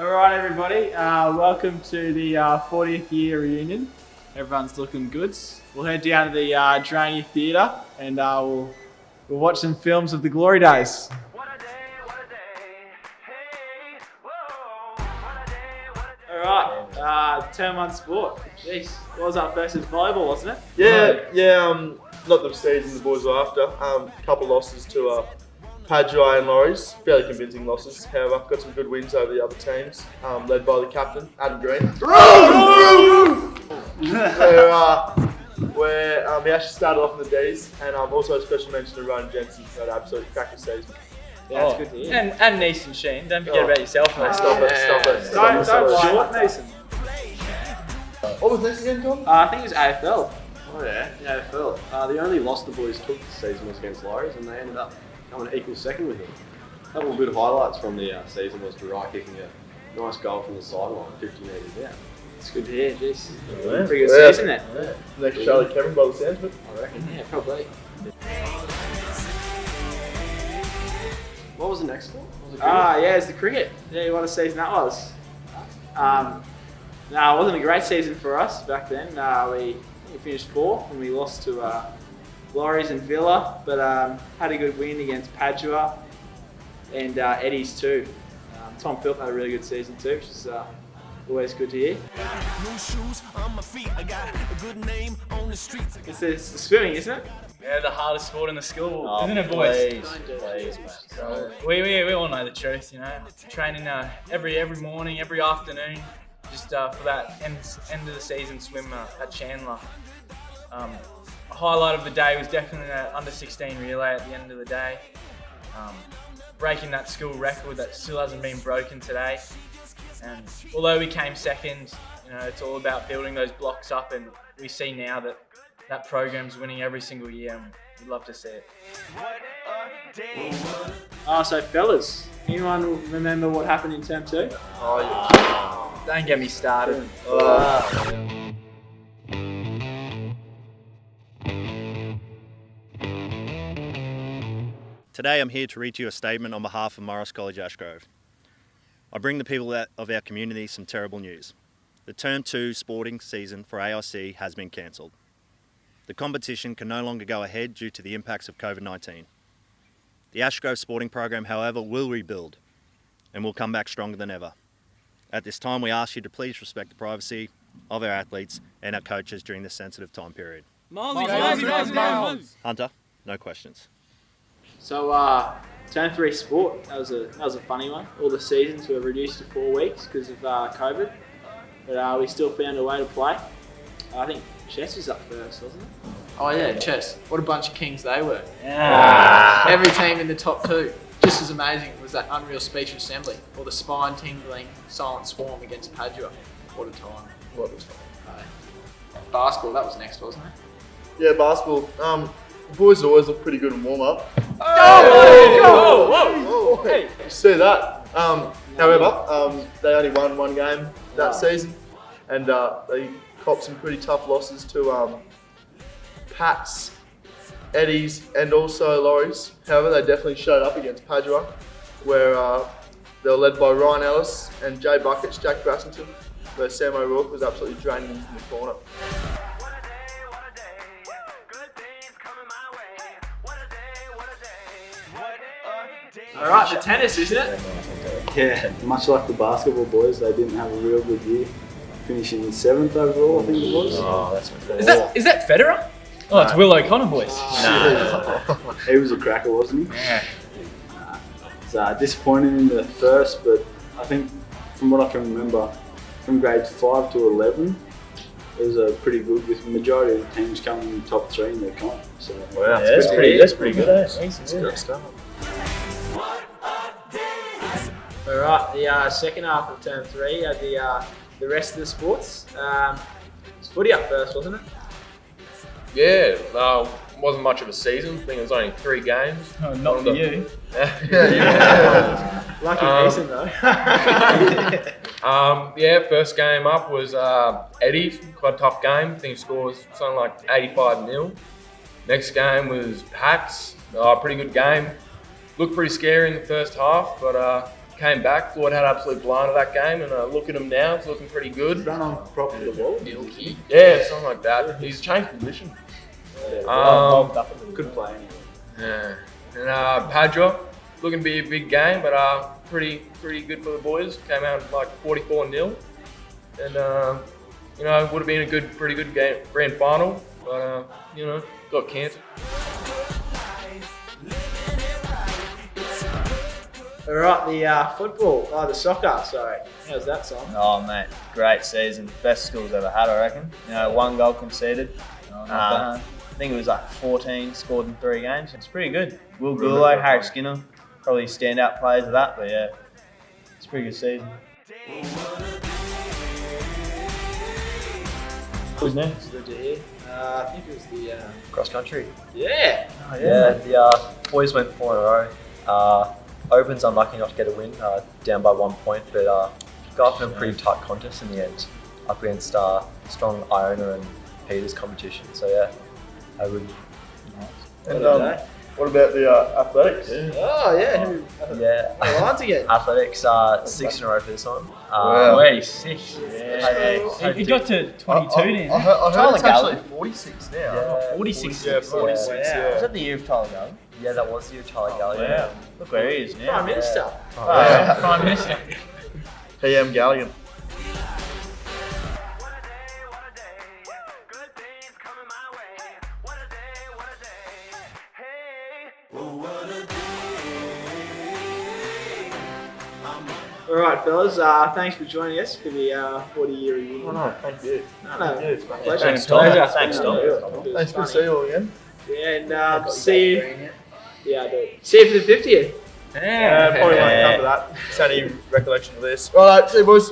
Alright everybody, welcome to the 40th year reunion. Everyone's looking good. We'll head down to the Drainey Theatre and we'll watch some films of the glory days. Alright, term 1 sport. Jeez, what was up versus volleyball, wasn't it? Yeah, not the season the boys were after. A couple losses to Padua and Lorries, fairly convincing losses. However, got some good wins over the other teams, led by the captain, Adam Green. Where he actually started off in the D's, and also a special mention to Ryan Jensen, who had an absolute cracker season. Yeah, that's good to hear. And Neeson Sheen, don't forget about yourself, mate. Stop it. Don't lie, Neeson. What was this again, Tom? I think it was AFL. Oh yeah, the AFL. The only loss the boys took this season was against Lorries, and they ended up coming equal second with them. A couple of good highlights from the season was Durai kicking a nice goal from the sideline, 50 metres out. It's good to hear, jeez. Yeah. Pretty good season then. Yeah. Next Charlie Cameron by the sounds of it. I reckon. Yeah, probably. What was the next one? It's the cricket. Yeah, what a season that was. No, it wasn't a great season for us back then. We finished 4th and we lost to Lorries and Villa, but had a good win against Padua and Eddie's too. Tom Philp had a really good season too, which is always good to hear. It's the swimming, isn't it? Yeah, the hardest sport in the school, isn't it, boys? Please, we all know the truth, you know. Training every morning, every afternoon, just for that end of the season swim at Chandler. A highlight of the day was definitely that under-16 relay at the end of the day. Breaking that school record that still hasn't been broken today. And although we came second, you know, it's all about building those blocks up, and we see now that program's winning every single year, and we'd love to see it. So fellas, anyone remember what happened in term 2? Don't get me started. Today I'm here to read to you a statement on behalf of Marist College Ashgrove. I bring the people of our community some terrible news. The Term 2 sporting season for AIC has been cancelled. The competition can no longer go ahead due to the impacts of COVID-19. The Ashgrove sporting program, however, will rebuild and will come back stronger than ever. At this time, we ask you to please respect the privacy of our athletes and our coaches during this sensitive time period. Hunter, no questions. So term 3 sport, that was a funny one. All the seasons were reduced to 4 weeks because of COVID, but we still found a way to play. I think chess was up first, wasn't it? Oh yeah, chess. What a bunch of kings they were. Yeah. Every team in the top 2. Just as amazing was that unreal speech assembly, or the spine-tingling silent swarm against Padua. What a time. Basketball, that was next, wasn't it? Yeah, basketball. The boys always look pretty good in warm-up. Hey. You see that? However, they only won 1 game that season, and they copped some pretty tough losses to Pats, Eddies, and also Lorries. However, they definitely showed up against Padua, where they were led by Ryan Ellis and Jay Buckets, Jack Brassington, where Sam O'Rourke was absolutely draining them from the corner. Alright, the tennis, isn't it? Yeah, much like the basketball boys, they didn't have a real good year. Finishing 7th overall, I think it was. Oh, that's cool. Is that Federer? Oh, it's Will O'Connor, boys. He was a cracker, wasn't he? Yeah. It's disappointing in the first, but I think from what I can remember, from grades 5 to 11, it was pretty good, with the majority of the teams coming in the top 3 in their comp. So, Wow, that's pretty good, eh? It's a good start. Alright, the second half of term 3 had the rest of the sports. It's footy up first, wasn't it? Yeah, wasn't much of a season. I think it was only 3 games. Oh, not for you. Lucky Mason though. First game up was Eddie's, quite a tough game. I think the score was something like 85-0. Next game was Pats, pretty good game. Looked pretty scary in the first half, but came back. Thought had absolute blind of that game, and look at him now. It's looking pretty good. Run on properly the ball. Milky. Yeah, something like that. He's changed position. Could play anyway. Yeah. And Padua, looking to be a big game, but pretty good for the boys. Came out like 44-0, and you know, would have been a pretty good game, grand final, but you know, got cancelled. All right, the football, the soccer. Sorry, how's that, song? Oh mate, great season. Best schools ever had, I reckon. You know, 1 goal conceded. I think it was like 14 scored in 3 games. It's pretty good. Will Gulo, Harry Skinner, probably standout players of that. But yeah, it's a pretty good season. Who's next? Good to hear. I think it was the Cross country. yeah. Oh, yeah, the boys went 4 in a row. Opens unlucky not to get a win, down by 1 point, but got up in a pretty tight contest in the end, up against strong Iona and Peters competition. So yeah, I would. And what about the athletics? Oh yeah. Yeah. The lines again. Athletics 6 in a row for this one. Wow. Wait, 6. He got to 22 then. I heard Tyler it's Gallagher. actually 46 now. Yeah. 46. Yeah, 46. Was Yeah. that the year of Tyler Gallagher? Yeah, that was the year of Tyler Gallagher. Wow. Look where he is now. Prime Minister. Prime Minister. PM Galligan. All right, fellas. Thanks for joining us for the 40-year reunion. Oh no, thank you. No, It's my pleasure. Thanks, Tom. Thanks, Tom. Nice to see you all again. Yeah, and see you. Yeah, I do. See you for the 50th. Probably won't come to that. It's only recollection of this. All right, see you boys.